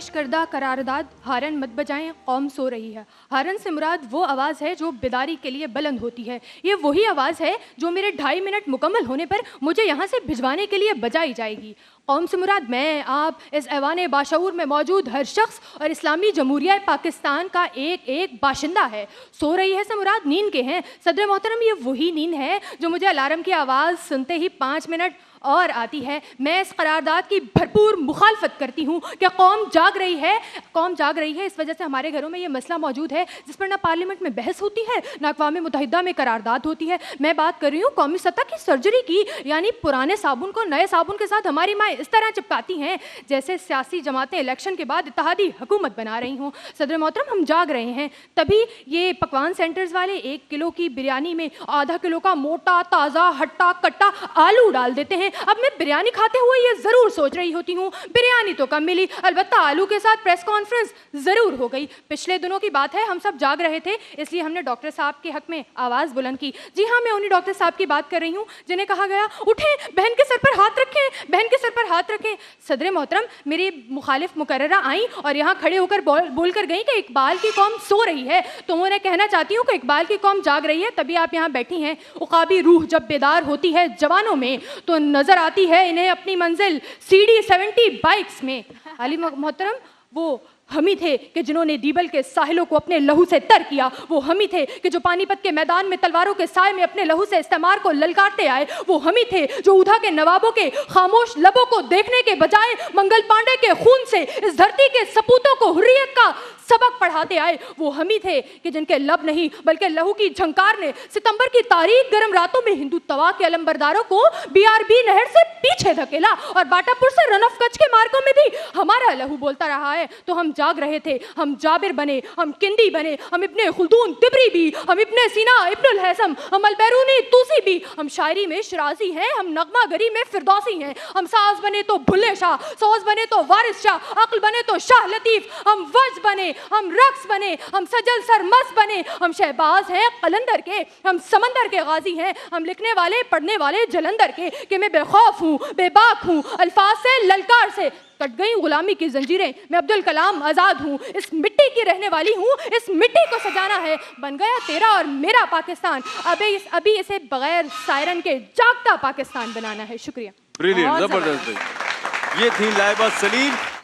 पेश करदा करारदाद हारन मत बजाएं कौम सो रही है। हारन से मुराद वो आवाज़ है जो बेदारी के लिए बुलंद होती है। ये वही आवाज़ है जो मेरे 2.5 मिनट मुकम्मल होने पर मुझे यहाँ से भिजवाने के लिए बजाई जाएगी। कौम से मुराद मैं, आप, इस ऐवान बाशऊर में मौजूद हर शख्स और इस्लामी जमहूरिया पाकिस्तान का एक एक बाशिंदा है। सो रही है से मुराद नींद के हैं। सदर मोहतरम, ये वही नींद है जो मुझे अलार्म की आवाज़ सुनते ही 5 मिनट और आती है। मैं इस करारदाद की भरपूर मुखालफत करती हूँ कि कौम जाग रही है। इस वजह से हमारे घरों में ये मसला मौजूद है जिस पर ना पार्लियामेंट में बहस होती है ना अक़वाम मुत्तहिदा में करारदाद होती है। मैं बात कर रही हूँ कौमी सतह की सर्जरी की, यानी पुराने साबुन को नए साबुन के साथ हमारी माँ इस तरह चिपकाती हैं जैसे सियासी जमातें इलेक्शन के बाद इत्तेहादी हुकूमत बना रही हों। सदर मोहतरम, हम जाग रहे हैं तभी ये पकवान सेंटर्स वाले 1 किलो की बिरयानी में आधा किलो का मोटा ताज़ा हट्टा कट्टा आलू डाल देते हैं। अब मैं बिरयानी खाते हुए ये ज़रूर सोच रही होती हूँ, बिरयानी तो कम मिली, अलबत्ता आलू के साथ प्रेस कॉन्फ्रेंस ज़रूर हो गई। पिछले दिनों की बात है, हम सब जाग रहे थे, इसलिए हमने डॉक्टर साहब के हक़ में आवाज़ बुलंद की। जी हाँ, मैं उन्हीं डॉक्टर साहब की बात कर रही हूँ जिन्हें कहा गया उठें, बहन के सर पर हाथ रखें, बहन के सर पर हाथ रखें। सदर मोहतरम, मेरी मुखालिफ मुकर्ररा आई और यहाँ खड़े होकर बोल कर गई कि इकबाल की कौम सो रही है। तो मैं उन्हें कहना चाहती हूँ कि इकबाल की कौम जाग रही है तभी आप यहाँ बैठी हैं। उक़ाबी रूह जब बेदार होती है जवानों में तो नज़र आती है इन्हें अपनी मंजिल CD 70 बाइक्स में। अली मोहतरम, वो हम ही थे कि जिन्होंने दीबल के साहिलों को अपने लहू से तर किया। वो हम ही थे कि जो पानीपत के मैदान में तलवारों के साए में अपने लहू से इस्तेमार को ललकारते आए। वो हम ही थे जो उधा के नवाबों के खामोश लबों को देखने के बजाय मंगल पांडे के खून से इस धरती के सपूतों को हुर्रियत का सबक पढ़ाते आए। वो हम ही थे कि जिनके लब नहीं बल्कि लहू की झंकार ने सितंबर की तारीख गर्म रातों में हिंदुत्वा के अलमबरदारों को BRB नहर से पीछे धकेला और बाटापुर से रन ऑफ कच्छ के मार्गों में भी हमारा लहू बोलता रहा है। तो हम जाग रहे थे, हम जाबिर बने, हम किंदी बने, हम इब्ने खुल्दून तिबरी भी, हम इब्ने सीना इब्नुल हैसम, हम अलबैरूनी तूसी भी, हम शायरी में शिराजी हैं, हम नगमा गरी में फिरदौसी हैं। हम साज बने तो भुल्ले शाह, सौज बने तो वारिस शाह, अक्ल बने तो शाह लतीफ़, हम वज बने, हम रक्स बने, हम सजल सरमस बने, हम शहबाज हैं कलंदर के, हम समंदर के गाजी हैं, हम लिखने वाले पढ़ने वाले जलंधर के कि मैं बेखौफ हूँ, बेबाक हूँ, अल्फाज से ललकार से कट गई गुलामी की जंजीरें, मैं अब्दुल कलाम आज़ाद हूँ, इस मिट्टी की रहने वाली हूँ, इस मिट्टी को सजाना है, बन गया तेरा और मेरा पाकिस्तान। अभी इसे बगैर सायरन के जागता पाकिस्तान बनाना है। शुक्रिया। ब्रिलियंट, जबरदस्त। ये थी लाइबा सलीम।